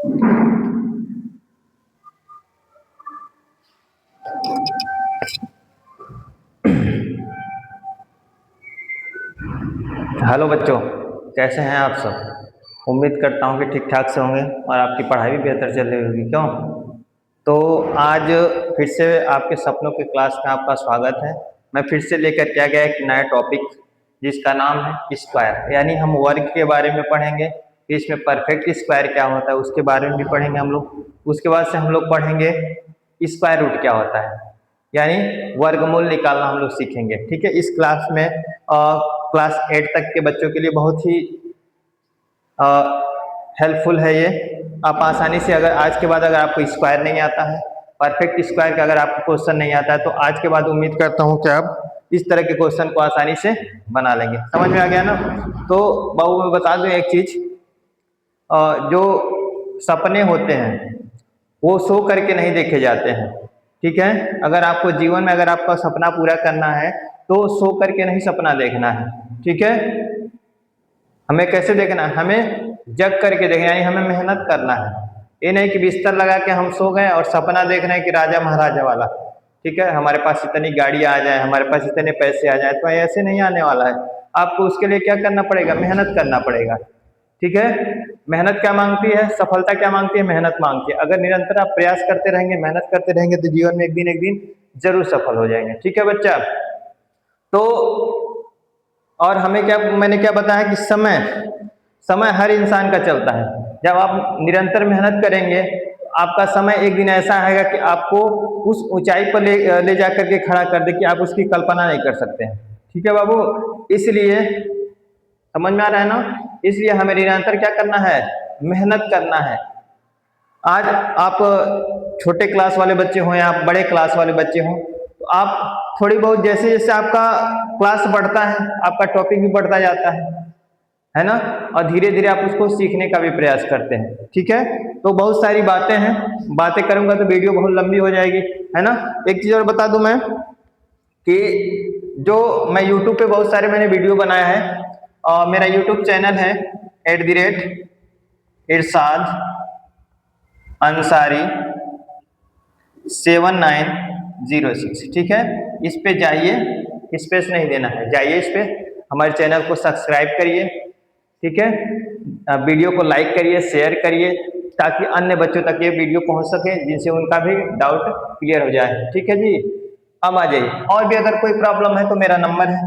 Hello बच्चों, कैसे हैं आप सब। उम्मीद करता हूँ कि ठीक ठाक से होंगे और आपकी पढ़ाई भी बेहतर चल रही होगी। क्यों? तो आज फिर से आपके सपनों की क्लास में आपका स्वागत है। मैं फिर से लेकर के आ गया एक नया टॉपिक जिसका नाम है स्क्वायर, यानी हम वर्ग के बारे में पढ़ेंगे कि इसमें परफेक्ट स्क्वायर क्या होता है उसके बारे में भी पढ़ेंगे हम लोग। उसके बाद से हम लोग पढ़ेंगे स्क्वायर रूट क्या होता है, यानी वर्गमूल निकालना हम लोग सीखेंगे। ठीक है, इस क्लास में क्लास 8 तक के बच्चों के लिए बहुत ही हेल्पफुल है ये। आप आसानी से अगर आज के बाद अगर आपको स्क्वायर नहीं आता है, परफेक्ट स्क्वायर का अगर आपको क्वेश्चन नहीं आता है, तो आज के बाद उम्मीद करता हूँ कि आप इस तरह के क्वेश्चन को आसानी से बना लेंगे। समझ में आ गया ना? तो बाबू मैं बता दूं एक चीज, जो सपने होते हैं वो सो करके नहीं देखे जाते हैं। ठीक है, अगर आपको जीवन में अगर आपका सपना पूरा करना है तो सो करके नहीं सपना देखना है। ठीक है, हमें कैसे देखना है? हमें जग करके देखना है, यानी हमें मेहनत करना है। ये नहीं कि बिस्तर लगा के हम सो गए और सपना देख रहे हैं कि राजा महाराजा वाला। ठीक है, हमारे पास इतनी गाड़ी आ जाए, हमारे पास इतने पैसे आ जाए, तो ऐसे नहीं आने वाला है। आपको उसके लिए क्या करना पड़ेगा? मेहनत करना पड़ेगा। ठीक है, मेहनत क्या मांगती है? सफलता क्या मांगती है? मेहनत मांगती है। अगर निरंतर आप प्रयास करते रहेंगे, मेहनत करते रहेंगे, तो जीवन में एक दिन जरूर सफल हो जाएंगे। ठीक है बच्चा? तो और हमें क्या, मैंने क्या बताया कि समय समय हर इंसान का चलता है। जब आप निरंतर मेहनत करेंगे तो आपका समय एक दिन ऐसा आएगा कि आपको उस ऊंचाई पर ले जा करके खड़ा कर दे कि आप उसकी कल्पना नहीं कर सकते हैं। ठीक है बाबू, इसलिए समझ में आ रहा है ना? इसलिए हमें निरंतर क्या करना है? मेहनत करना है। आज आप छोटे क्लास वाले बच्चे हों या आप बड़े क्लास वाले बच्चे हों, तो आप थोड़ी बहुत जैसे जैसे आपका क्लास बढ़ता है आपका टॉपिक भी बढ़ता जाता है ना? और धीरे धीरे आप उसको सीखने का भी प्रयास करते हैं। ठीक है, तो बहुत सारी बातें हैं, बातें करूंगा तो वीडियो बहुत लंबी हो जाएगी, है ना? एक चीज और बता दूं मैं कि जो मैं यूट्यूब पे बहुत सारे मैंने वीडियो बनाया है, और मेरा यूट्यूब चैनल है @इरशाद अंसारी 7906। ठीक है, इस पे जाइए, स्पेस नहीं देना है, जाइए इस पे, हमारे चैनल को सब्सक्राइब करिए। ठीक है, वीडियो को लाइक करिए, शेयर करिए, ताकि अन्य बच्चों तक ये वीडियो पहुंच सके जिनसे उनका भी डाउट क्लियर हो जाए। ठीक है जी, अब आ जाइए। और भी अगर कोई प्रॉब्लम है तो मेरा नंबर है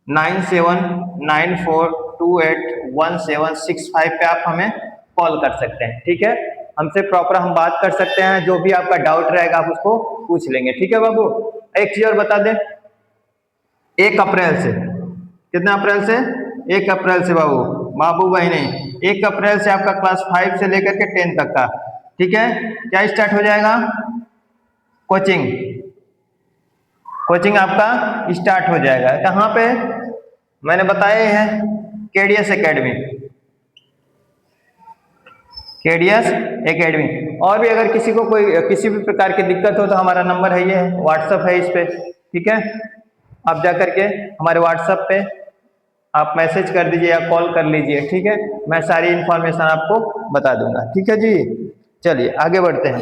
9794281765 पे आप हमें कॉल कर सकते हैं। ठीक है, हमसे प्रॉपर हम बात कर सकते हैं, जो भी आपका डाउट रहेगा आप उसको पूछ लेंगे। ठीक है बाबू, एक चीज और बता दें, 1 अप्रैल से, कितना अप्रैल से? 1 अप्रैल से बाबू, बाबू भाई नहीं, 1 अप्रैल से आपका क्लास 5 से लेकर के 10 तक का, ठीक है, क्या स्टार्ट हो जाएगा? कोचिंग। कोचिंग आपका स्टार्ट हो जाएगा। कहाँ पे? मैंने बताया है, केडीएस एकेडमी, केडीएस एकेडमी। और भी अगर किसी को कोई किसी भी प्रकार की दिक्कत हो तो हमारा नंबर है, ये व्हाट्सअप है इस पे। ठीक है, आप जा करके हमारे व्हाट्सएप पे आप मैसेज कर दीजिए या कॉल कर लीजिए। ठीक है, मैं सारी इंफॉर्मेशन आपको बता दूंगा। ठीक है जी, चलिए आगे बढ़ते हैं।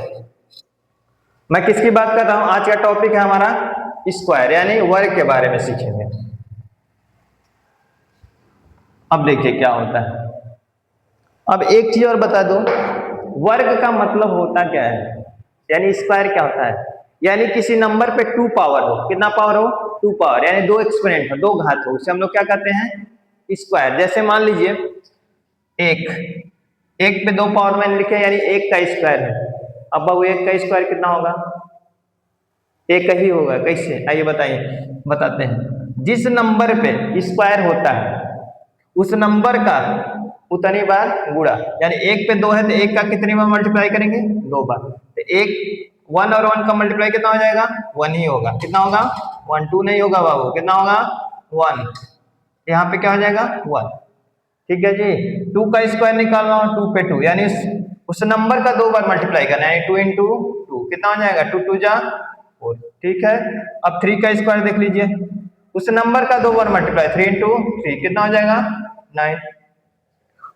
मैं किसकी बात कर रहा हूं? आज का टॉपिक है हमारा स्क्वायर, यानी वर्ग के बारे में सीखेंगे। अब देखिए क्या होता है। अब एक चीज और बता दो, वर्ग का मतलब होता क्या है, यानी स्क्वायर क्या होता है? यानी किसी नंबर पे 2 पावर हो, कितना पावर हो? 2 पावर, यानी 2 एक्सपोनेंट हो, 2 घात हो, उसे हम लोग क्या कहते हैं? स्क्वायर। जैसे मान लीजिए एक, एक पे 2 पावर मैंने लिखे, यानी 1 का स्क्वायर है। अब बाबू 1 का स्क्वायर कितना होगा? 1 ही होगा। कैसे? आइए बताइए, बताते हैं। जिस नंबर पे स्क्वायर होता है उस नंबर का उतनी बार गुणा, यानी 1 पे 2 है तो 1 का कितनी बार मल्टीप्लाई करेंगे? 2 बार। तो 1 और 1 का मल्टीप्लाई कितना हो जाएगा? 1 ही होगा। कितना होगा? 1, 2 नहीं होगा बाबू, कितना होगा? 1। यहाँ पे क्या हो जाएगा? 1। ठीक है जी, 2 का स्क्वायर निकालना हो, 2 पे 2, यानी उस नंबर का 2 बार मल्टीप्लाई करना है, 2 इंटू 2, कितना हो जाएगा? 2 2 जा 4। ठीक है, अब 3 का स्क्वायर देख लीजिए, उस नंबर का 2 बार मल्टीप्लाई, 3 इंटू 3, कितना हो जाएगा? 9।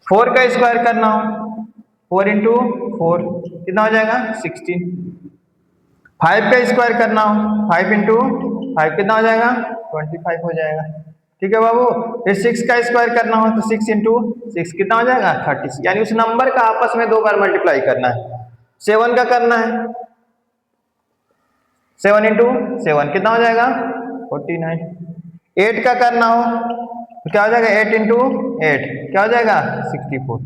4 का स्क्वायर करना हो 4 इंटू 4 कितना हो जाएगा 16। 5 का स्क्वायर करना हो 5 इंटू 5 कितना हो जाएगा 25 हो जाएगा। ठीक है बाबू। फिर 6 का स्क्वायर करना हो तो 6 इंटू 6 कितना हो जाएगा 36, यानी उस नंबर का आपस में 2 बार मल्टीप्लाई करना है। 7 का करना है 7 इंटू 7 कितना हो जाएगा 49। 8 का करना हो तो क्या हो जाएगा 8 इंटू 8 क्या हो जाएगा 64।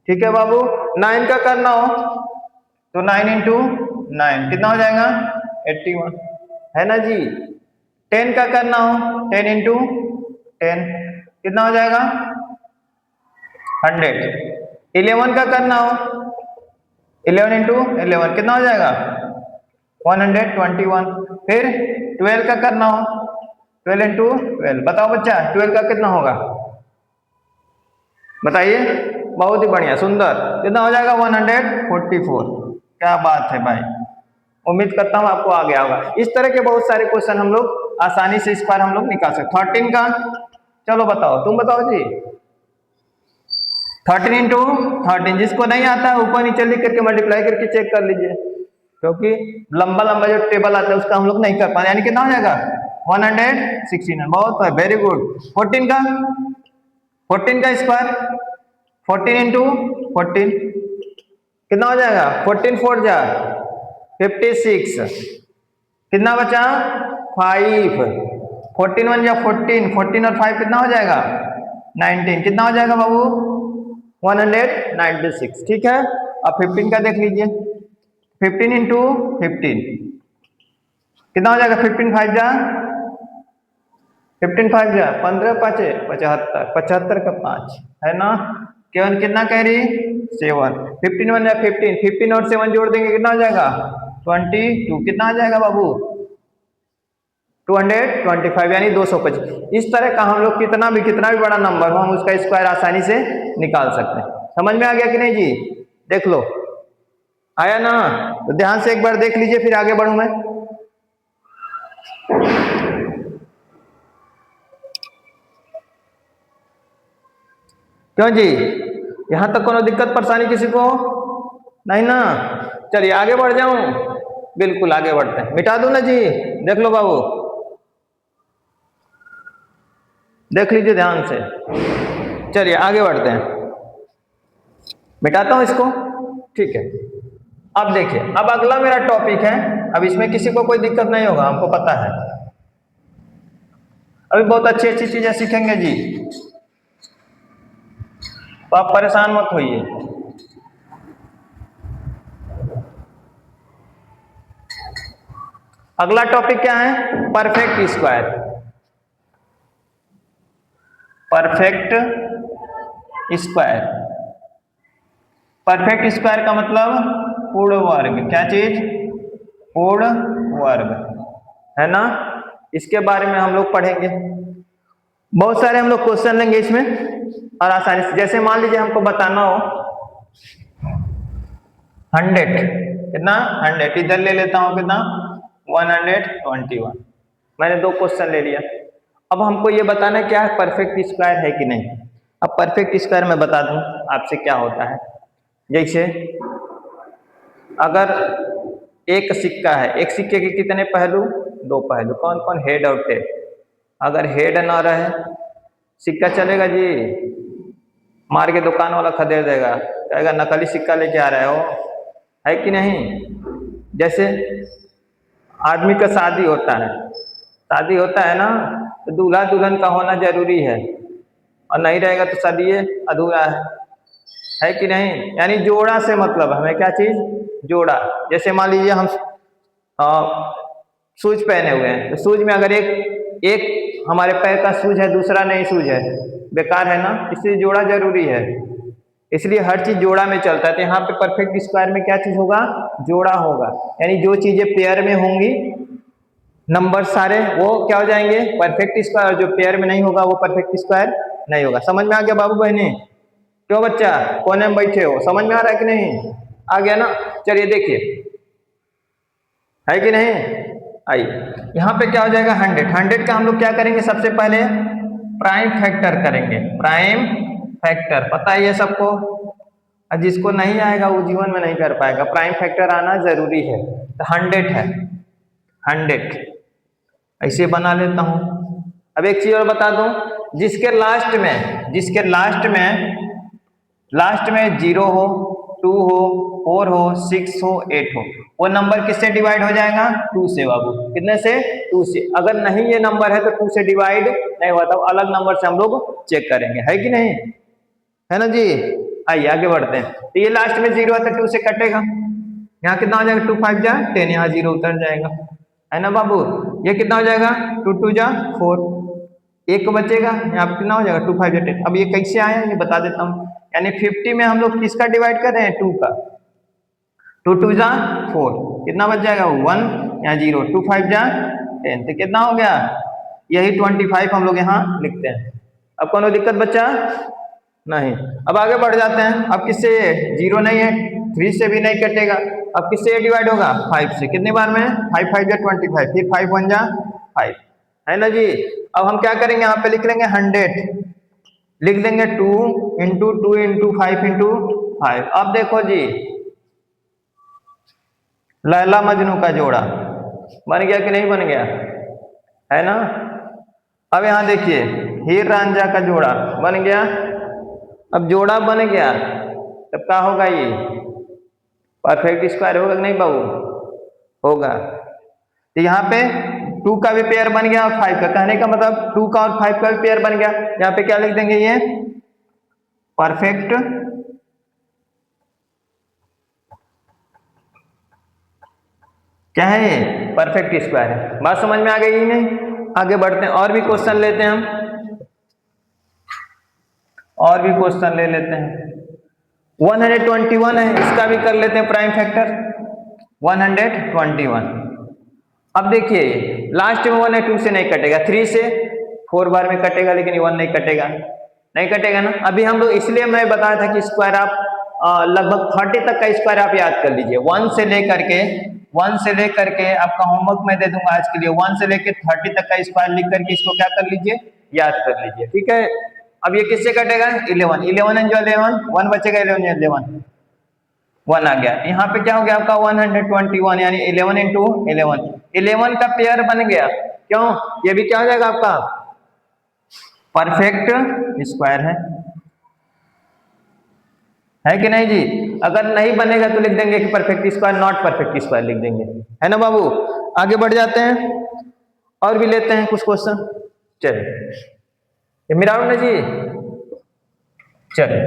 ठीक है बाबू। 9 का करना हो तो 9 इंटू 9 कितना हो जाएगा 81 है ना जी। 10 का करना हो 10 इंटू 10 कितना हो जाएगा 100। 11 का करना हो 11 इंटू 11 कितना हो जाएगा 121। फिर 12 का करना हो 12 इंटू 12 बताओ बच्चा 12 का कितना होगा बताइए। बहुत ही बढ़िया सुंदर कितना हो जाएगा 144। क्या बात है भाई, उम्मीद करता हूं आपको आ गया होगा। इस तरह के बहुत सारे क्वेश्चन हम लोग आसानी से इस बार हम लोग निकाल सकते। 13 का चलो बताओ, तुम बताओ जी। 13 इंटू 13 जिसको नहीं आता है ऊपर नीचे लिख करके मल्टीप्लाई करके चेक कर लीजिए, क्योंकि लंबा लंबा जो टेबल आता है उसका हम लोग नहीं कर पाए, यानी कितना हो जाएगा 169। बहुत है, वेरी गुड। 14 का स्क्वायर 14 इंटू 14 कितना हो जाएगा 14 4 जा 56 कितना बचा 5। 14 1 जा 14 14 और 5 कितना हो जाएगा 19 कितना हो जाएगा बाबू 196। ठीक है। अब 15 का देख लीजिए 15 इंटू 15 कितना हो जाएगा 15 5 जा 15 5 जा 15 5 75 75 का 5 है ना। केवल कितना कह रही 7। 15 1 जा 15 15 और 7 जोड़ देंगे कितना हो जाएगा 22 कितना आ जाएगा बाबू 225 यानी 225। इस तरह का हम लोग कितना भी बड़ा नंबर हो हम उसका स्क्वायर आसानी से निकाल सकते हैं। समझ में आ गया कि नहीं जी। देख लो आया ना, तो ध्यान से एक बार देख लीजिए फिर आगे बढ़ूं मैं। क्यों जी, यहां तक कोनो दिक्कत परेशानी किसी को नहीं ना। चलिए आगे बढ़ जाऊं, बिल्कुल आगे बढ़ते हैं। मिटा दूं ना जी, देख लो बाबू, देख लीजिए ध्यान से। चलिए आगे बढ़ते हैं, मिटाता हूं इसको। ठीक है। अब देखिए, अब अगला मेरा टॉपिक है, अब इसमें किसी को कोई दिक्कत नहीं होगा, हमको पता है। अभी बहुत अच्छी अच्छी चीजें सीखेंगे जी, तो आप परेशान मत होइए। अगला टॉपिक क्या है, perfect square. Perfect square, perfect square का मतलब पूर्ण वर्ग। क्या चीज, पूर्ण वर्ग है ना। इसके बारे में हम लोग पढ़ेंगे, बहुत सारे हम लोग क्वेश्चन लेंगे इसमें और आसानी से। जैसे मान लीजिए हमको बताना हो 100 कितना 100, इधर ले लेता हूं कितना 121। मैंने 2 क्वेश्चन ले लिया। अब हमको ये बताना क्या है परफेक्ट स्क्वायर है कि नहीं। अब परफेक्ट स्क्वायर मैं बता दूं आपसे क्या होता है। जैसे अगर एक सिक्का है, एक सिक्के के कितने पहलू 2 पहलू, कौन कौन, हेड और टेल। अगर हेड ना रहे सिक्का चलेगा जी, मार के दुकान वाला खदेड़ देगा, कहेगा नकली सिक्का लेके आ रहे हो, है कि नहीं। जैसे आदमी का शादी होता है ना, तो दूल्हा दुल्हन का होना जरूरी है, और नहीं रहेगा तो शादी अधूरा है कि नहीं। यानी जोड़ा से मतलब हमें क्या चीज, जोड़ा। जैसे मान लीजिए हम शूज पहने हुए हैं, तो शूज में अगर एक हमारे पैर का शूज है दूसरा नहीं शूज है, बेकार है ना, इसलिए जोड़ा जरूरी है। इसलिए हर चीज जोड़ा में चलता है। तो यहाँ पे परफेक्ट स्क्वायर में क्या चीज होगा, जोड़ा होगा। यानी जो चीजें पेयर में होंगी नंबर सारे, वो क्या हो जाएंगे परफेक्ट स्क्वायर, और जो पेयर में नहीं होगा वो परफेक्ट स्क्वायर नहीं होगा। समझ में आ गया बाबू बहने। क्यों बच्चा कोने में बैठे हो, समझ में आ रहा है कि नहीं, आ गया ना। चलिए देखिए, है कि नहीं। आइए यहाँ पे क्या हो जाएगा 100 का हम लोग क्या करेंगे, सबसे पहले प्राइम फैक्टर करेंगे। प्राइम फैक्टर पता ही है सबको, और जिसको नहीं आएगा वो जीवन में नहीं कर पाएगा। प्राइम फैक्टर आना जरूरी है। तो 100 है, 100 ऐसे बना लेता हूं। अब एक चीज और बता दूं, जिसके लास्ट में 0 हो, 2 हो, 4 हो, 6 हो, 8 हो, वो नंबर किससे डिवाइड हो जाएगा? 2 से बाबू। कितने से? 2 से। अगर नहीं ये नंबर है तो 2 से डिवाइड नहीं हुआ, तब अलग नंबर से हम लोग चेक करेंगे, है कि नहीं? है ना जी? आइए आगे बढ़ते हैं। तो ये लास्ट में 0 है तो 2 से कटेगा, यहाँ कितना हो जाएगा? 2 5 जा 10, यहाँ 0 उतर जाएगा, है ना बाबू? ये कितना हो जाएगा? 2 2 जा 4, एक बचेगा, यहाँ कितना हो जाएगा? 2 5 जा 10। अब ये कैसे आया ये बता देता हूँ। यानी 50 में हम लोग किसका डिवाइड कर रहे हैं? 2 का। 2 2 जा 4, कितना बच जाएगा? 1, यहाँ 0, 2 5 जा 10, तो कितना हो गया? यही 25 हम लोग यहाँ लिखते हैं। अब कौन दिक्कत बच्चा? नहीं। अब आगे बढ़ जाते हैं। अब किससे? 0 नहीं है, 3 से भी नहीं कटेगा। अब किससे ये डिवाइड होगा? 5 से। कितने बार में? 5 5 जा 25, फिर 5 1 जा 5, है ना जी? अब हम क्या करेंगे? यहाँ पे लिख लेंगे 100, लिख देंगे 2 इंटू 2 इंटू 5 इंटू 5। अब देखो जी, लैला मजनू का जोड़ा बन गया कि नहीं बन गया? है ना? अब यहाँ देखिए, हीर रांझा का जोड़ा बन गया। अब जोड़ा बन गया तब क्या होगा? ये परफेक्ट स्क्वायर होगा कि नहीं बाबू? होगा। तो यहाँ पे 2 का भी पेयर बन गया और 5 का। कहने का मतलब 2 का और 5 का भी पेयर बन गया। यहाँ पे क्या लिख देंगे? ये परफेक्ट क्या है? ये परफेक्ट स्क्वायर है। बात समझ में आ गई नहीं? आगे बढ़ते हैं, और भी क्वेश्चन लेते हैं हम, और भी क्वेश्चन ले लेते हैं। 121 है, इसका भी कर लेते हैं प्राइम फैक्टर। 121। अब देखिए, लास्ट में 1 है, 2 से नहीं कटेगा, 3 से 4 बार में कटेगा, लेकिन 1 नहीं कटेगा, नहीं कटेगा ना। अभी हम लोग, इसलिए मैं बताया था कि स्क्वायर आप लगभग 30 तक का स्क्वायर आप याद कर लीजिए। 1 से लेकर के आपका होमवर्क मैं दे दूंगा आज के लिए। 1 से लेकर 30 तक का स्क्वायर लिख करके इसको क्या कर लीजिए? याद कर लीजिए, ठीक है? अब ये किससे कटेगा? 11, 11 एंड 11, 1 बचेगा, 11 11, 1 आ गया। यहाँ पे क्या हो गया आपका? 121, यानी 11 इंटू 11, 11 का पेयर बन गया। क्यों? ये भी क्या हो जाएगा आपका? परफेक्ट स्क्वायर है कि नहीं जी? अगर नहीं बनेगा तो लिख देंगे कि perfect square, not perfect square लिख देंगे, है ना बाबू? आगे बढ़ जाते हैं और भी लेते हैं कुछ क्वेश्चन। चलिए, ये मेरा ना जी, चलिए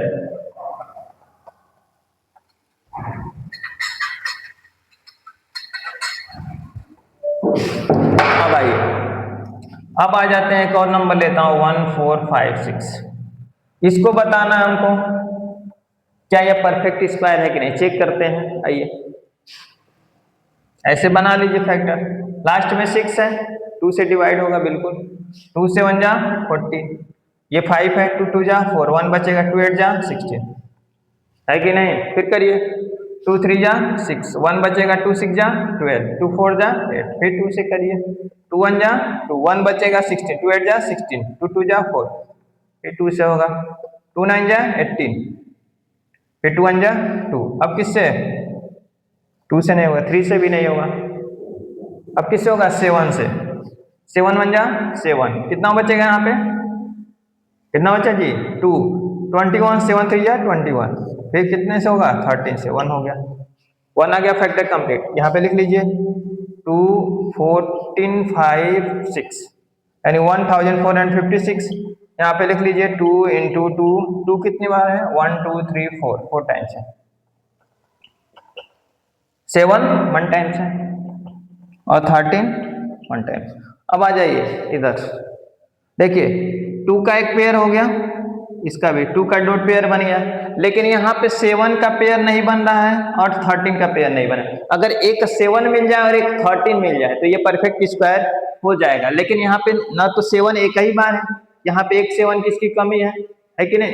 अब आइए, अब आ जाते हैं। एक और नंबर लेता हूं, 1 4 5 6। इसको बताना है हमको क्या यह परफेक्ट स्क्वायर है कि नहीं, चेक करते हैं। आइए, ऐसे बना लीजिए फैक्टर। लास्ट में 6 है, 2 से डिवाइड होगा बिल्कुल। 2 से 1 जा 40, ये 5 है, 2 2 जा 4, 1 बचेगा, 2 8 जा 16, है कि नहीं? फिर करिए, 2 3 जा 6, 1 बचेगा, 2 6 जा 12, 2 4 जा 8, फिर 2 से करिए, 2 1 जा 2, 1 बचेगा 16, 2 8 जा 16, 2 2 जा 4, फिर 2 से होगा, 2 9 जा 18, फिर 2 1 जा 2। अब किससे? 2 से नहीं होगा, 3 से भी नहीं होगा। अब किससे होगा? 7 से। 7 1 जा 7, कितना बचेगा यहाँ पे? कितना बचा जी? 2, 21, 7 3 जा 21, फिर कितने से होगा? 13 से, 1 हो गया, 1 आ गया, फैक्टर कंप्लीट। यहाँ पे लिख लीजिए 2 14 5 6, यानी 1456। यहाँ पे लिख लीजिए 2 इंटू 2, 2 कितनी बार है? 1 2 3 4, 4 टाइम्स है। 7 1 टाइम्स है, और 13 1 टाइम्स। अब आ जाइए इधर, देखिए 2 का एक पेयर हो गया, इसका भी 2 का डॉट पेयर बन गया, लेकिन यहाँ पे 7 का पेयर नहीं बन रहा है और 13 का पेयर नहीं बना। अगर एक 7 मिल जाए और एक 13 मिल जाए तो ये परफेक्ट स्क्वायर हो जाएगा। लेकिन यहाँ पे ना तो 7 एक ही बार है, यहाँ पे एक 7 किसकी कमी है कि नहीं?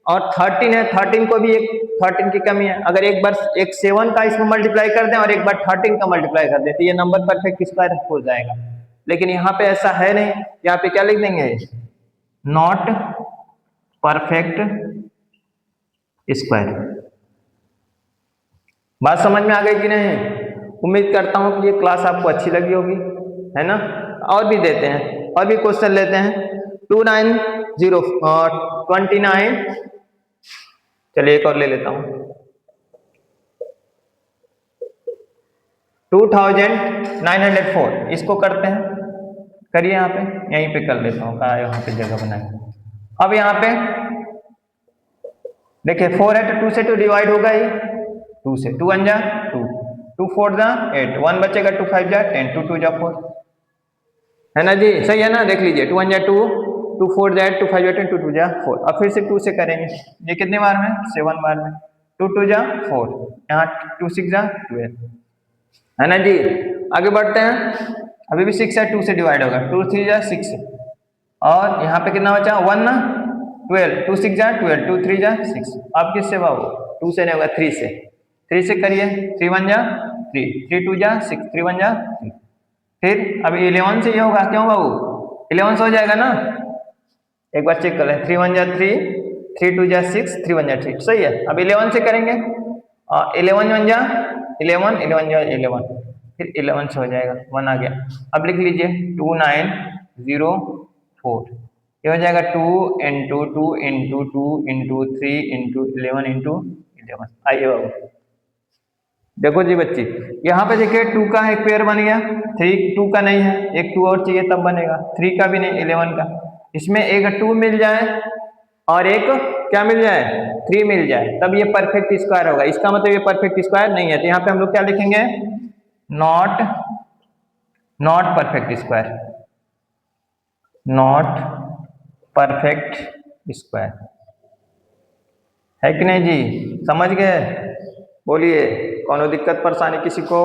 और 13 है, 13 को भी एक 13 की कमी है। अगर एक बार एक 7 का इसमें मल्टीप्लाई कर दें और एक बार 13 का मल्टीप्लाई कर दें तो ये नंबर परफेक्ट स्क्वायर हो जाएगा। लेकिन यहाँ पे ऐसा है नहीं, यहाँ पे क्या लिख देंगे? नॉट परफेक्ट स्क्वायर, बात समझ में आ गई कि नहीं? उम्मीद करता हूँ कि ये क्लास आपको अच्छी लगी होगी, है ना। और भी देते हैं, और भी क्वेश्चन लेते हैं। 29 चलिए एक और ले लेता हूँ। 2904 इसको करते हैं, करिए यहाँ पे, यहीं पे कर लेता हूँ, कहा यहाँ पे जगह बनाई। अब यहाँ पे देखिए 4 है तो 2 से 2 डिवाइड होगा ही, 2 से 2 1 जा 2, 2 4 जा 8, 1 बचेगा, 2 5 जा 10, 2 2 जा 4, है ना जी, सही है ना। देख लीजिए 2 1 जा 2, 2 4 जा 8, 2 5 जा 10, 2 2 जा 4। अब फिर से 2 से करेंगे, ये कितने बार में? 7 बार में। 2 2 जा 4, यहाँ 2 6 जा 12, है ना जी। आगे बढ़ते हैं, अभी भी 6 है, 2 से डिवाइड होगा, 2 3 जा 6, और यहाँ पे कितना बचा? 1 ना, 12, 2 6 जा 12, 2 3 जा 6। अब किससे बाबू? 2 से नहीं होगा, 3 से, 3 से करिए, 3 1 जा 3, 3 2 जा 6, 3 1 जा 3। फिर अब 11 से ये होगा, क्यों बाबू? 11 से हो जाएगा ना, एक बार चेक कर लें। 3 1 जा 3, 3 2 जा 6, 3 1 जा 3, सही है। अब 11 से करेंगे, 11 1 जा 11, 11 जा 11, फिर 11 से हो जाएगा, 1 आ गया। अब लिख लीजिए 2904, ये हो जाएगा 2 into 2 into 2 into 3 into 11 into 11। आइए बाबू देखो जी बच्ची, यहाँ पे देखिए 2 का एक पेयर बन गया, 3 2 का नहीं है, एक 2 और चाहिए तब बनेगा, 3 का भी नहीं, 11 का। इसमें एक 2 मिल जाए और एक क्या मिल जाए? 3 मिल जाए, तब ये परफेक्ट स्क्वायर होगा। इसका मतलब ये परफेक्ट स्क्वायर नहीं है, तो यहाँ पे हम लोग क्या लिखेंगे? Not perfect square, not perfect square, है कि नहीं जी? समझ गए? बोलिए, कोनो दिक्कत परेशानी किसी को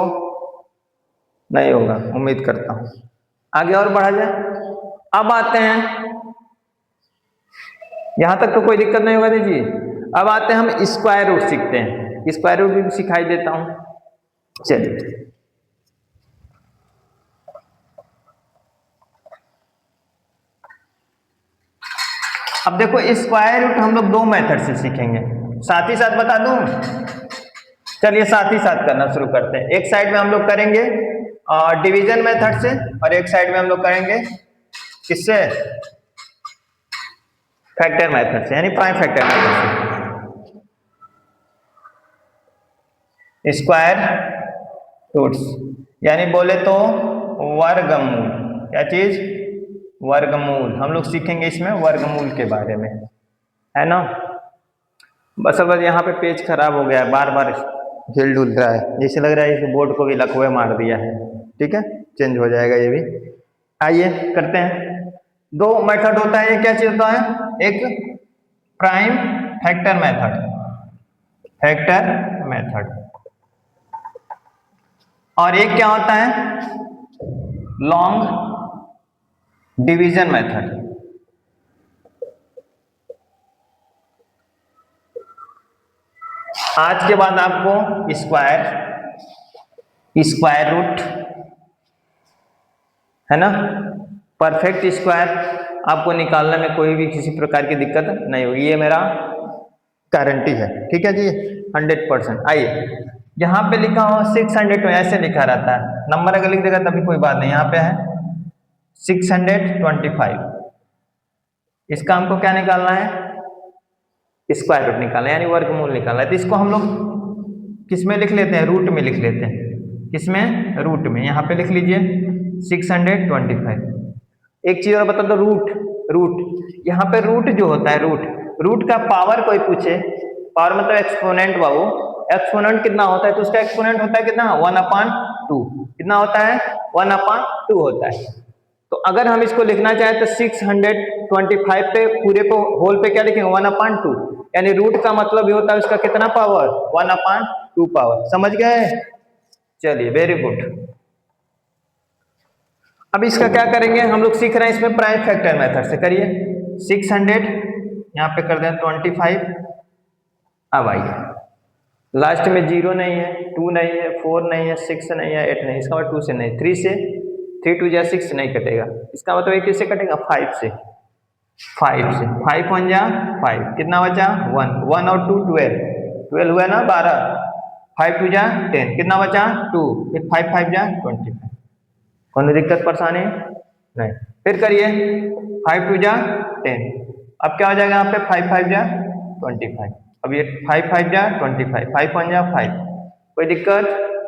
नहीं होगा, उम्मीद करता हूं। आगे और बढ़ा जाए। अब आते हैं, यहां तक तो कोई दिक्कत नहीं होगा जी। अब आते हैं हम स्क्वायर रूट सीखते हैं, स्क्वायर रूट भी सिखाई देता हूं। चलिए अब देखो, स्क्वायर रूट हम लोग 2 मेथड से सीखेंगे, साथ ही साथ बता दूं। चलिए साथ ही साथ करना शुरू करते हैं। एक साइड में हम लोग करेंगे डिवीजन मेथड से, और एक साइड में हम लोग करेंगे किससे? फैक्टर मेथड से, यानी प्राइम फैक्टर मेथड से। स्क्वायर रूट्स यानी बोले तो वर्गमूल, क्या चीज? वर्गमूल। हम लोग सीखेंगे इसमें वर्गमूल के बारे में, है ना। बस अब यहाँ पे पेज खराब हो गया है, बार बार हिल डुल रहा है, जैसे लग रहा है इस बोर्ड को भी लकवे मार दिया है। ठीक है, चेंज हो जाएगा ये भी। आइए करते हैं। 2 मेथड होता है, ये क्या चीज होता है? एक prime factor method, factor method, और एक क्या होता है? Long division method. आज के बाद आपको स्क्वायर रूट, है ना, परफेक्ट स्क्वायर आपको निकालने में कोई भी किसी प्रकार की दिक्कत नहीं होगी, ये मेरा गारंटी है। ठीक है जी, 100%। आइए, यहाँ पे लिखा हो 600, तो ऐसे लिखा रहता है, नंबर अगर लिख देगा तभी कोई बात नहीं। यहाँ पे है 625, इसका हमको क्या निकालना है? स्क्वायर रूट निकालना है, यानी वर्गमूल निकालना है। तो इसको हम लोग किस में लिख लेते हैं? रूट में लिख लेते हैं। किसमें? रूट में। यहाँ पे लिख लीजिए 625। एक चीज और बता दो, रूट यहाँ पे रूट जो होता है, रूट का पावर कोई पूछे, पावर मतलब एक्सपोनेंट बाबू, एक्सपोनेंट कितना होता है? तो उसका एक्सपोनेंट होता है कितना? 1/2। कितना होता है? 1/2 होता है। तो अगर हम इसको लिखना चाहें तो 625 पे पूरे को होल पे क्या लिखेंगे? 1/2, यानी रूट का मतलब भी होता है उसका कितना पावर? 1/2 पावर। समझ गए? चलिए, वेरी गुड। अब इसका क्या करेंगे? हम लोग सीख रहे हैं इसमें प्राइम फैक्टर मेथड से। करिए 600, यहाँ पे कर दें 25। अब आइए, लास्ट में 0 नहीं है, 2 नहीं है, 4 नहीं है, 6 नहीं है, 8 नहीं, इसका मतलब 2 से नहीं, 3 से, 3 2 जा 6 नहीं कटेगा, इसका मतलब ये किससे कटेगा? 5 से। 5 1 जा 5, कितना बचा? 1 1 और 2 12 हुआ ना 12, 5 टू जा 10, कितना बचा 2, फिर 5 5 जा 25। कोई दिक्कत परेशानी नहीं। फिर करिए 5 टू जा 10, अब क्या हो जाएगा यहाँ पे 5 5 जा 25। अब ये 5 5 जा 25, 5 1 जा 5, कोई दिक्कत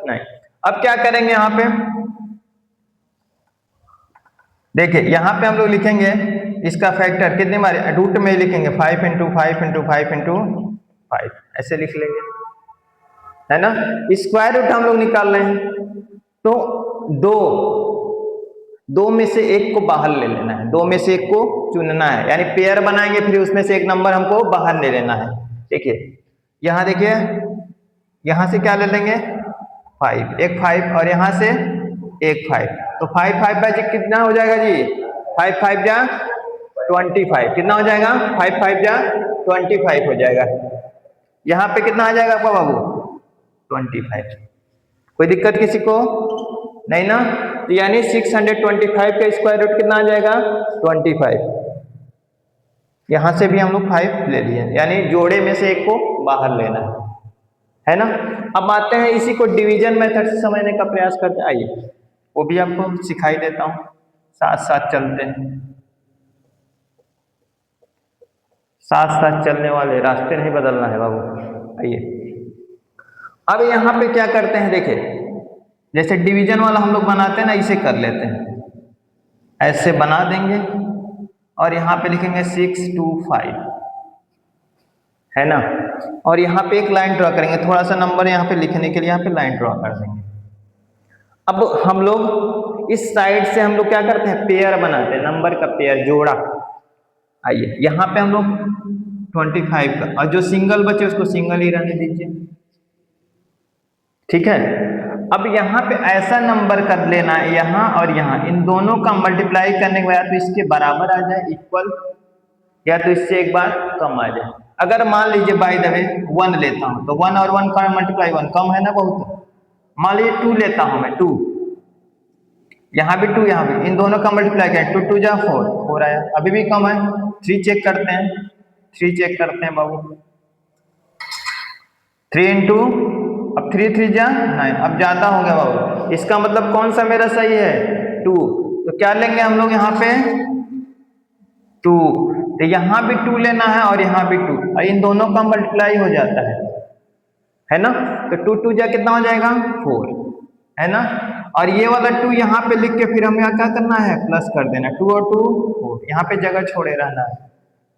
नहीं। अब क्या करेंगे यहाँ पे, देखिए यहाँ पे हम लोग लिखेंगे इसका फैक्टर कितनी बार रूट में लिखेंगे, 5 इंटू 5 इंटू 5 इंटू 5, ऐसे लिख लेंगे, है ना। स्क्वायर रूट हम लोग निकाल रहे हैं, तो दो में से एक को बाहर ले लेना है, दो में से एक को चुनना है, यानी पेयर बनाएंगे, फिर उसमें से एक नंबर हमको बाहर ले लेना है। देखिए यहाँ देखिए, यहां से क्या ले लेंगे 5, एक 5 और यहां से एक 5, तो 5 5 बाई कितना हो जाएगा जी, 5 5 जा 25, कितना हो जाएगा 5 5 जा 25 हो जाएगा। यहाँ पे कितना आ जाएगा आपका बाबू 25, कोई दिक्कत किसी को नहीं ना। तो यानी 625 का स्क्वायर रूट कितना आ जाएगा 25। यहां से भी हम लोग 5 ले लिए, यानी जोड़े में से एक को बाहर लेना है ना। अब आते हैं इसी को डिवीजन मेथड से समझने का प्रयास करते हैं, आइए वो भी आपको सिखाई देता हूं, साथ साथ चलते हैं, साथ साथ चलने वाले, रास्ते नहीं बदलना है बाबू। आइए अब यहाँ पे क्या करते हैं, देखिए जैसे डिवीजन वाला हम लोग बनाते हैं ना, इसे कर लेते हैं, ऐसे बना देंगे और यहाँ पे लिखेंगे 6 2 5, है ना। और यहाँ पे एक लाइन ड्रॉ करेंगे, थोड़ा सा नंबर यहाँ पे लिखने के लिए यहाँ पे लाइन ड्रॉ कर देंगे। अब हम लोग इस साइड से हम लोग क्या करते हैं, पेयर बनाते हैं, नंबर का पेयर, जोड़ा। आइए यहाँ पे हम लोग 25 का, और जो सिंगल बचे उसको सिंगल ही रहने दीजिए, ठीक है। अब यहाँ पे ऐसा नंबर कर लेना है, यहाँ और यहाँ इन दोनों का मल्टीप्लाई करने के बाद तो इसके बराबर आ जाए, इक्वल, या तो इससे एक बार कम आ जाए। अगर मान लीजिए बाय द वे 1 लेता हूं, तो 1 और 1 का मल्टीप्लाई 1 कम है ना बहुत। मान लीजिए 2 लेता हूं मैं, 2 यहाँ भी 2 यहाँ भी, इन दोनों का मल्टीप्लाई करें, 2 2 जा 4, 4 आया, अभी भी कम है। 3 चेक करते हैं, 3 चेक करते हैं बाबू, 3 इंटू, अब 3 3 जा 9, अब ज्यादा हो गया बाबू, इसका मतलब कौन सा मेरा सही है 2, तो क्या लेंगे हम लोग यहाँ पे 2, तो यहाँ भी 2 लेना है और यहाँ भी 2, और इन दोनों का मल्टीप्लाई हो जाता है ना। तो 2 2 जा कितना हो जाएगा 4, है ना। और ये वाला 2 यहाँ पे लिख के फिर हमें क्या करना है, प्लस कर देना, 2 और 2 4, यहाँ पे जगह छोड़े रहना है,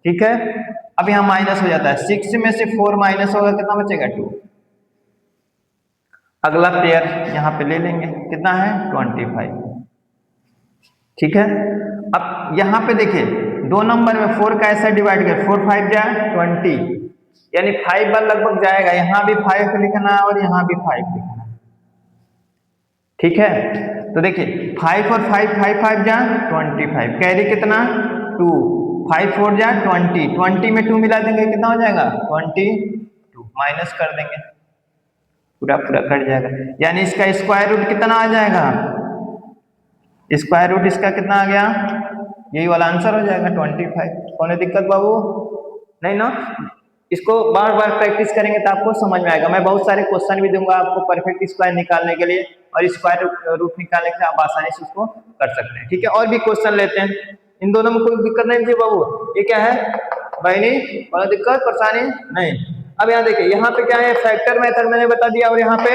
ठीक है। अब यहाँ माइनस हो जाता है, 6 में से 4 माइनस होगा, कितना बचेगा 2। अगला पेयर यहाँ पे ले लेंगे, कितना है 25, ठीक है। अब यहाँ पे देखिए दो नंबर में 4 का ऐसा डिवाइड कर, 4 5 जा 20, यानी 5 बार लगभग जाएगा, यहाँ भी 5 लिखना है और यहाँ भी 5 लिखना है, ठीक है। तो देखिए 5 और 5 5 5 जा 25, कैरी कितना 2, 5 4 जा 20, 20 में 2 मिला देंगे, कितना हो जाएगा 22, माइनस कर देंगे, पूरा पूरा कट जाएगा, यानी इसका स्क्वायर रूट कितना आ जाएगा, स्क्वायर रूट इसका कितना आ गया, यही वाला आंसर हो जाएगा 25। कौन दिक्कत बाबू नहीं ना। इसको बार बार प्रैक्टिस करेंगे तो आपको समझ में आएगा। मैं बहुत सारे क्वेश्चन भी दूंगा आपको परफेक्ट स्क्वायर निकालने के लिए, और स्क्वायर रूट निकालने के लिए आप आसानी से उसको कर सकते हैं, ठीक है। और भी क्वेश्चन लेते हैं, इन दोनों में कोई दिक्कत नहीं थी बाबू, ये क्या है बहनी, कोई दिक्कत परेशानी नहीं। अब यहाँ देखिए, यहाँ पे क्या है, फैक्टर मेथड मैंने बता दिया और यहाँ पे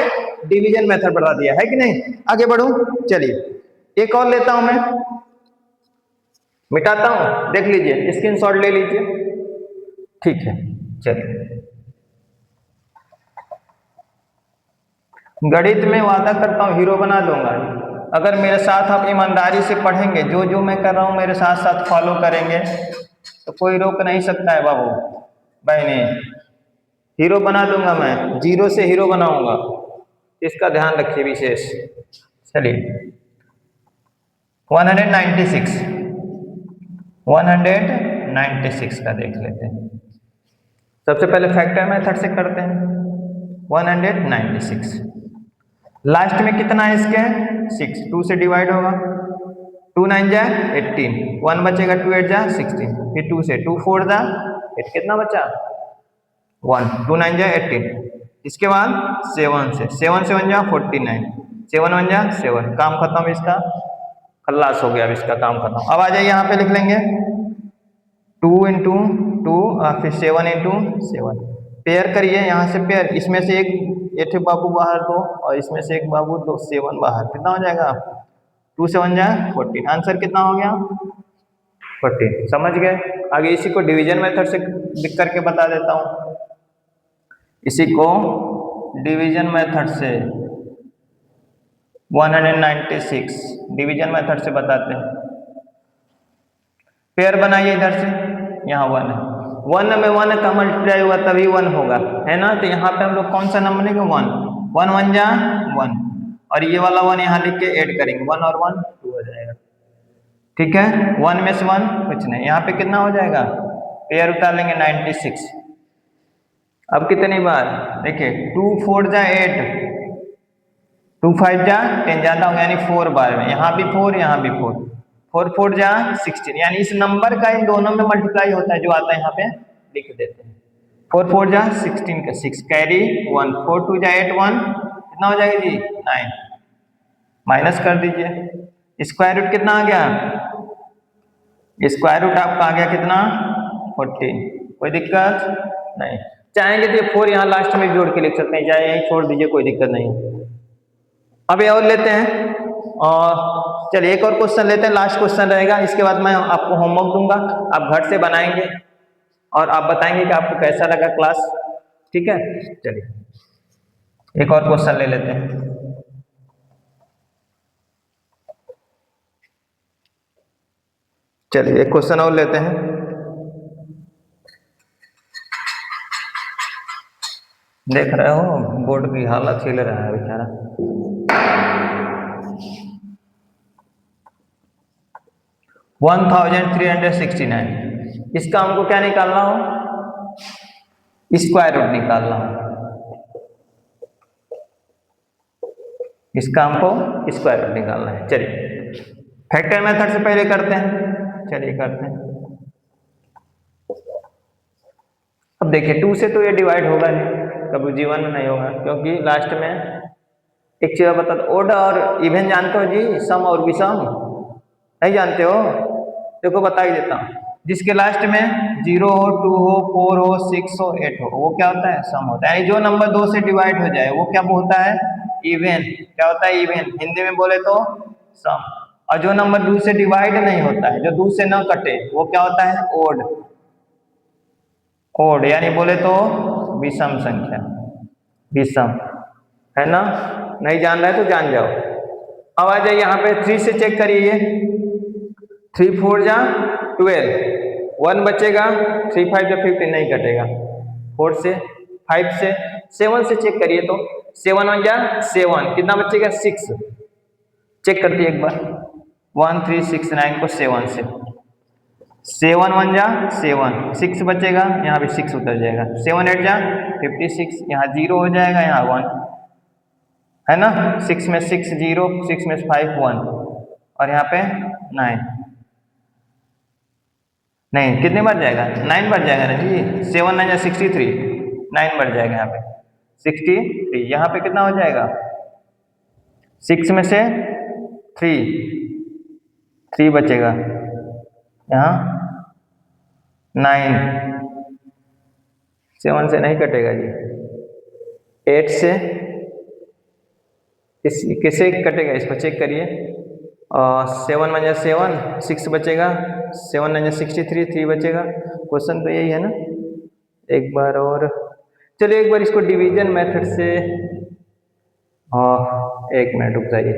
डिवीजन मेथड बता दिया है कि नहीं। आगे बढ़ूं, चलिए एक और लेता हूं, मैं मिटाता हूं, देख लीजिए, स्क्रीनशॉट ले लीजिए, ठीक है। चलिए, गणित में वादा करता हूं हीरो बना दूंगा, अगर मेरे साथ आप ईमानदारी से पढ़ेंगे, जो जो मैं कर रहा हूं मेरे साथ साथ फॉलो करेंगे, तो कोई रोक नहीं सकता है बाबू बहने, हीरो बना दूंगा मैं, 0 से हीरो बनाऊंगा, इसका ध्यान रखिए विशेष। चलिए 196 का देख लेते हैं। सबसे पहले फैक्टर मेथड से करते हैं, 196 लास्ट में कितना है इसके 6, 2 से डिवाइड होगा, 2 9 जा 18, 1 बचेगा, 2 8 जा 16, फिर 2 से 2 4 जा 8, कितना बचा 1, 2 9 जा 18, इसके बाद 7 से 1 जा 49, 7 1 जा 7, काम खत्म इसका, खल्लास हो गया, अब इसका काम खत्म। अब आ जाइए यहाँ पे लिख लेंगे 2 इंटू 2 और फिर 7 इंटू 7, पेयर करिए यहाँ से पेयर, इसमें से एक बाबू बाहर दो और इसमें से एक बाबू दो, 7 बाहर, कितना हो जाएगा 2 7 जा 14, आंसर कितना हो गया 14। समझ गए? आगे इसी को डिवीजन मेथड से लिख करके बता देता हूँ, इसी को डिवीजन मेथड से 196 डिवीजन मेथड से बताते हैं। पेयर बनाइए इधर से, यहाँ 1 है, 1 में 1 का मल्टीप्लाई हुआ तभी 1 होगा, है ना। तो यहाँ पे हम लोग कौन सा नंबर लेंगे 1, 1 1 जा 1 और ये वाला 1 यहाँ लिख के ऐड करेंगे, 1 और 1 2 हो जाएगा। ठीक है, 1 में से 1 कुछ नहीं, यहाँ पे कितना हो जाएगा, पेयर उतार लेंगे 96। अब कितनी बार देखिए 2 4 जा 8, 2 5 जा 10, ज्यादा हो गया यानी 4 बार में, यहाँ भी 4 यहाँ भी 4, 4 4 जा 16, यानी इस नंबर का इन दोनों में मल्टीप्लाई होता है, जो आता है यहाँ पे लिख देते हैं। 4 4 जा 16 का 6 कैरी 1, 4 2 जा 8 1, कितना हो जाएगा जी 9, माइनस कर दीजिए, स्क्वायर रूट कितना आ गया, स्क्वायर रूट आपका आ गया कितना 14, कोई दिक्कत नहीं। चाहेंगे तो 4 यहाँ लास्ट में जोड़ के लिख सकते हैं, चाहे यहीं छोड़ दीजिए, कोई दिक्कत नहीं। अब ये और लेते हैं, और चलिए एक और क्वेश्चन लेते हैं, लास्ट क्वेश्चन रहेगा, इसके बाद मैं आपको होमवर्क दूंगा, आप घर से बनाएंगे और आप बताएंगे कि आपको कैसा लगा क्लास। ठीक है, चलिए एक और क्वेश्चन ले लेते हैं। चलिए एक क्वेश्चन और लेते हैं। देख रहे हो बोर्ड की हालत हिल रहा है बेचारा। 1369, इसका हमको क्या निकालना हो, स्क्वायर रूट निकालना हो, इसका हमको स्क्वायर रूट निकालना है। चलिए फैक्टर मेथड से पहले करते हैं, चलिए करते हैं। अब देखिए 2 से तो ये डिवाइड होगा नहीं, कभी जीवन में नहीं होगा, क्योंकि लास्ट में एक चीज बता दो, ओड और इवन जानते हो जी, सम और विषम नहीं जानते हो, देखो बता ही देता हूँ, जिसके लास्ट में 0 हो 2 हो 4 हो 6 हो 8 हो, वो क्या होता है सम होता है, जो नंबर 2 से डिवाइड हो जाए वो क्या होता है इवन, क्या होता है इवन, हिंदी में बोले तो सम। और जो नंबर 2 से डिवाइड नहीं होता है, जो 2 से न कटे, वो क्या होता है ओड, ओड यानी बोले तो विषम संख्या, विषम, है ना। नहीं जान रहा है तो जान जाओ। अब आ जाइए यहाँ पे 3 से चेक करिए, 3 4 जा 12, 1 बचेगा, 3 5 जा 15 नहीं कटेगा, 4 से 5 से 7 से चेक करिए तो 7 1 जा 7, कितना बचेगा 6, चेक करती है एक बार, 1 3 6 9 को 7 से, 7 1 जा 7, 6 बचेगा, यहाँ भी 6 उतर जाएगा, 7 8 जा 56, यहाँ 0 हो जाएगा, यहाँ 1 है ना, 6 में 6 0, 6 में 5 1 और यहाँ पे 9, नहीं कितने बढ़ जाएगा 9 बढ़ जाएगा ना जी, 7 9 जा 63, 9 बढ़ जाएगा यहाँ पे 63, यहाँ पे कितना हो जाएगा 6 में से 3 बचेगा, यहाँ 9, 7 से नहीं कटेगा जी, 8 से किसे कटेगा, इसको चेक करिए, 7 1 जा 7, 6 बचेगा, 7 9 जा 63, 3 बचेगा, क्वेश्चन तो यही है ना। एक बार और चलिए एक बार इसको डिवीजन मेथड से, एक मिनट रुक जाइए,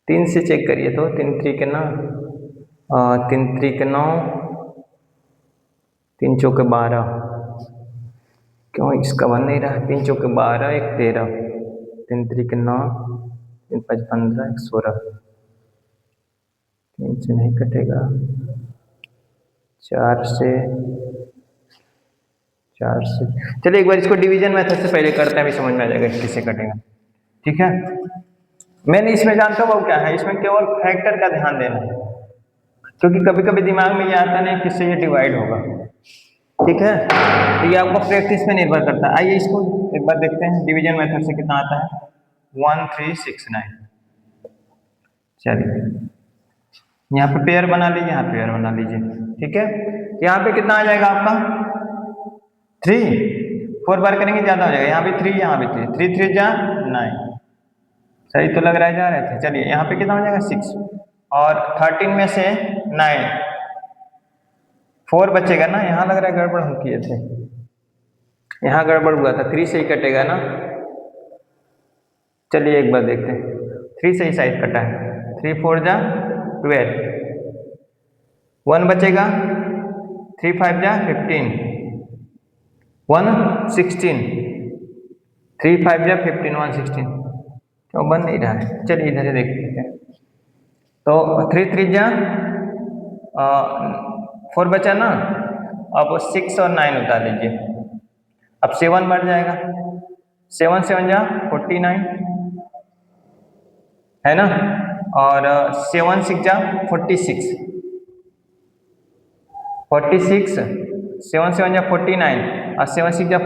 3 से चेक करिए तो 3 3 के 9, 3 3 के 9, 3 चौके 12, क्यों इसका बन नहीं रहा, 3 चौके 12 1 13, 3 3 के 9, 3 5 15 1 16, 3 से नहीं कटेगा, 4 से, चलिए एक बार इसको डिवीजन मेथड से पहले करते हैं, अभी समझ में आ जाएगा किससे कटेगा। ठीक है, मैंने इसमें जानता हूँ क्या है, इसमें केवल फैक्टर का ध्यान देना है, क्योंकि कभी कभी दिमाग में ये आता नहीं किससे ये डिवाइड होगा। ठीक है, तो ये आपको प्रैक्टिस पे निर्भर करता है। आइए इसको एक बार देखते हैं डिवीजन मेथड से कितना आता है। 1369। चलिए यहाँ पे पेयर बना लीजिए, यहाँ पेयर बना लीजिए। ठीक है, यहाँ पे कितना आ जाएगा आपका 3, 4 बार करेंगे ज्यादा हो जाएगा। यहाँ भी 3, यहाँ भी 3, 3 3 जा 9। सही तो लग रहा है, जा रहे थे। चलिए यहाँ पे कितना हो जाएगा 6 और 13 में से 9, 4 बचेगा ना। यहाँ लग रहा है गड़बड़ हम किए थे, यहाँ गड़बड़ हुआ था, 3 से ही कटेगा ना। चलिए एक बार देखते हैं, 3 से ही साइज कटा है। 3 4 जा 12, 1 बचेगा, 3 5 जा 15, 1 16, 3 5 जा 15, 1 16। क्यों बन नहीं रहा है, चलिए इधर ही देख लेते हैं। तो 3 3 जा 4 बचा ना, अब 6 और 9 उतार लीजिए। अब 7 बढ़ जाएगा, 7 7 जा 49 है ना, और 7 6 जा 46, 46, 7 7 जा 49 और 7 6 जा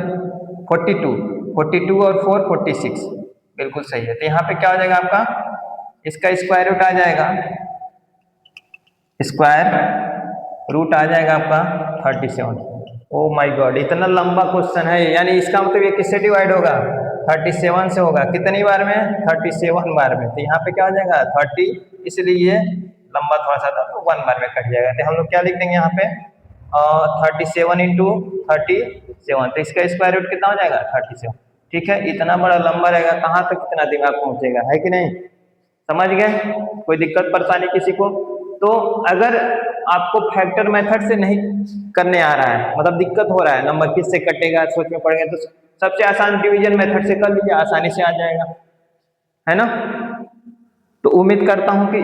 42, 42 और 4 46, बिल्कुल सही है। तो यहाँ पे क्या हो जाएगा आपका, इसका स्क्वायर रूट आ जाएगा, स्क्वायर रूट आ जाएगा आपका 37। ओ माय गॉड, इतना लंबा क्वेश्चन है, यानी इसका मतलब ये किससे डिवाइड होगा, 37 से होगा। कितनी बार में, 37 बार में। तो यहाँ पे क्या हो जाएगा 30, इसलिए लंबा थोड़ा सा था तो 1 बार में कट जाएगा। तो हम लोग क्या लिख देंगे यहाँ पे 37 इंटू 37, तो इसका स्क्वायर रूट कितना हो जाएगा 37। ठीक है, इतना बड़ा लंबा रहेगा, कहाँ तक कितना दिमाग पहुंचेगा, है कि नहीं। समझ गए, कोई दिक्कत परेशानी किसी को। तो अगर आपको फैक्टर मेथड से नहीं करने आ रहा है, मतलब दिक्कत हो रहा है, नंबर किससे कटेगा सोच में पड़ेगा, तो सबसे आसान डिवीजन मेथड से कर लीजिए, आसानी से आ जाएगा, है ना। तो उम्मीद करता हूं कि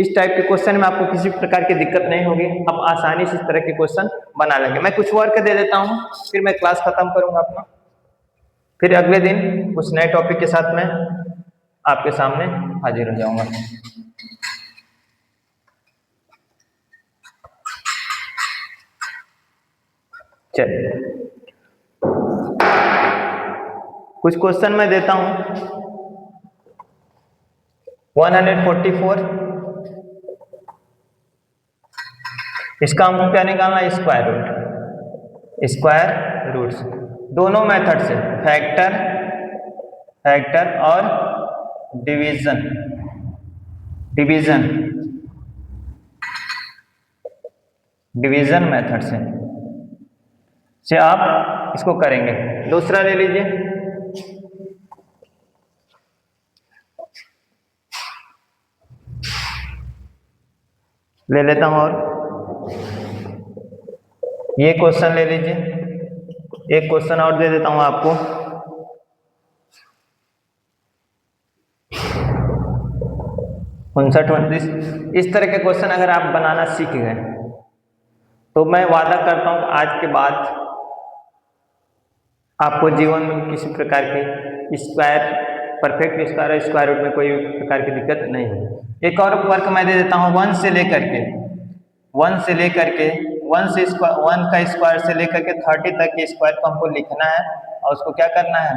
इस टाइप के क्वेश्चन में आपको किसी प्रकार की दिक्कत नहीं होगी, आप आसानी से इस तरह के क्वेश्चन बना लेंगे। मैं कुछ वर्क दे देता हूं, फिर मैं क्लास खत्म करूंगा अपना, फिर अगले दिन कुछ नए टॉपिक के साथ मैं आपके सामने हाजिर हो जाऊंगा। चलिए कुछ क्वेश्चन मैं देता हूं। 144, इसका हमको क्या निकालना है, स्क्वायर रूट, स्क्वायर रूट्स दोनों मेथड से, फैक्टर और डिवीजन, डिवीजन मेथड से आप इसको करेंगे। दूसरा ले लीजिए, ले लेता हूं, और ये क्वेश्चन ले लीजिए, एक क्वेश्चन और दे देता हूं आपको। इस तरह के क्वेश्चन अगर आप बनाना सीख गए तो मैं वादा करता हूं कि आज के बाद आपको जीवन में किसी प्रकार की square, perfect square, square root में कोई प्रकार की दिक्कत नहीं है। एक और वर्क मैं दे देता हूं, 1 से लेकर के 1 का स्क्वायर से लेकर के 30 तक के स्क्वायर को हमको लिखना है, और उसको क्या करना है,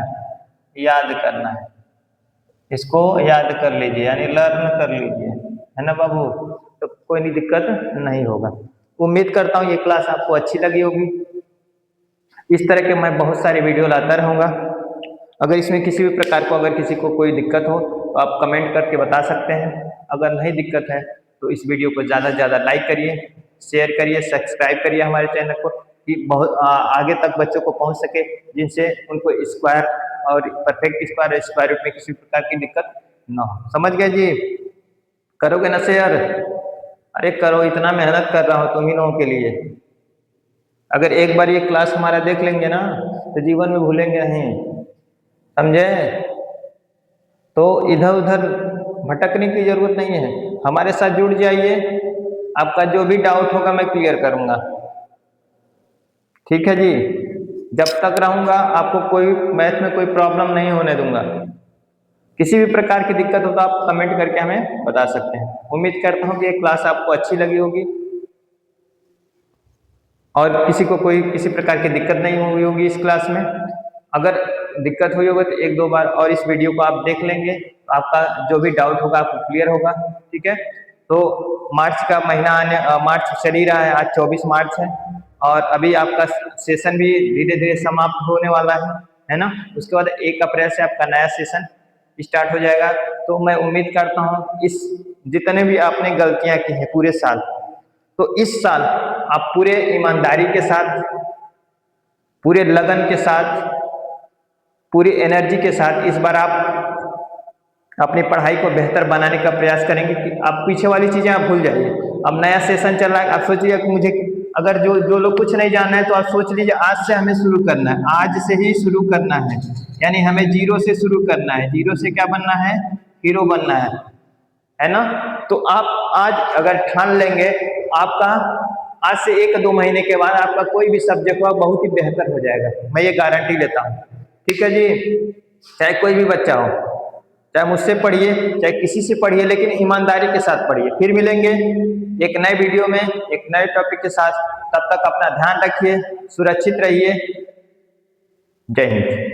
याद करना है। इसको याद कर लीजिए, यानी लर्न कर लीजिए, है ना बाबू, तो कोई नहीं दिक्कत नहीं होगा। उम्मीद करता हूँ ये क्लास आपको अच्छी लगी होगी। इस तरह के मैं बहुत सारे वीडियो लाता रहूँगा। अगर इसमें किसी भी प्रकार को, अगर किसी को कोई दिक्कत हो तो आप कमेंट करके बता सकते हैं। अगर नहीं दिक्कत है तो इस वीडियो को ज़्यादा से ज़्यादा लाइक करिए, शेयर करिए, सब्सक्राइब करिए हमारे चैनल को, कि बहुत आगे तक बच्चों को पहुंच सके, जिनसे उनको स्क्वायर और परफेक्ट स्क्वायर, स्क्वायर रूट में किसी प्रकार की दिक्कत ना हो। समझ गए जी, करोगे ना शेयर, अरे करो, इतना मेहनत कर रहा हूँ तुम ही लोगों के लिए। अगर एक बार ये क्लास हमारा देख लेंगे ना तो जीवन में भूलेंगे नहीं, समझे। तो इधर उधर भटकने की जरूरत नहीं है, हमारे साथ जुड़ जाइए, आपका जो भी डाउट होगा मैं क्लियर करूंगा। ठीक है जी, जब तक रहूंगा आपको कोई मैथ में कोई प्रॉब्लम नहीं होने दूंगा। किसी भी प्रकार की दिक्कत हो तो आप कमेंट करके हमें बता सकते हैं। उम्मीद करता हूँ कि ये क्लास आपको अच्छी लगी होगी। और किसी को कोई किसी प्रकार की दिक्कत नहीं हुई होगी इस क्लास में। अगर दिक्कत हुई होगी तो एक दो बार और इस वीडियो को आप देख लेंगे तो आपका जो भी डाउट होगा आपको क्लियर होगा। ठीक है, तो मार्च का महीना मार्च चल ही रहा है, आज 24 मार्च है और अभी आपका सेशन भी धीरे धीरे समाप्त होने वाला है ना। उसके बाद 1 अप्रैल से आपका नया सेशन स्टार्ट हो जाएगा। तो मैं उम्मीद करता हूँ इस जितने भी आपने गलतियां की हैं पूरे साल, तो इस साल आप पूरे ईमानदारी के साथ, पूरे लगन के साथ, पूरी एनर्जी के साथ इस बार आप अपनी पढ़ाई को बेहतर बनाने का प्रयास करेंगे कि आप पीछे वाली चीजें आप भूल जाइए। अब नया सेशन चल रहा है, आप सोचिए कि मुझे अगर जो लोग कुछ नहीं जानना है तो आप सोच लीजिए आज से हमें शुरू करना है, आज से ही शुरू करना है, यानी हमें जीरो से शुरू करना है। जीरो से क्या बनना है? हीरो बनना है ना। तो आप आज अगर ठान लेंगे, आपका आज से 1-2 महीने के बाद आपका कोई भी सब्जेक्ट हुआ बहुत ही बेहतर हो जाएगा, मैं ये गारंटी लेता हूँ। ठीक है जी, चाहे कोई भी बच्चा हो, चाहे मुझसे पढ़िए चाहे किसी से पढ़िए, लेकिन ईमानदारी के साथ पढ़िए। फिर मिलेंगे एक नए वीडियो में एक नए टॉपिक के साथ। तब तक अपना ध्यान रखिए, सुरक्षित रहिए। जय हिंद।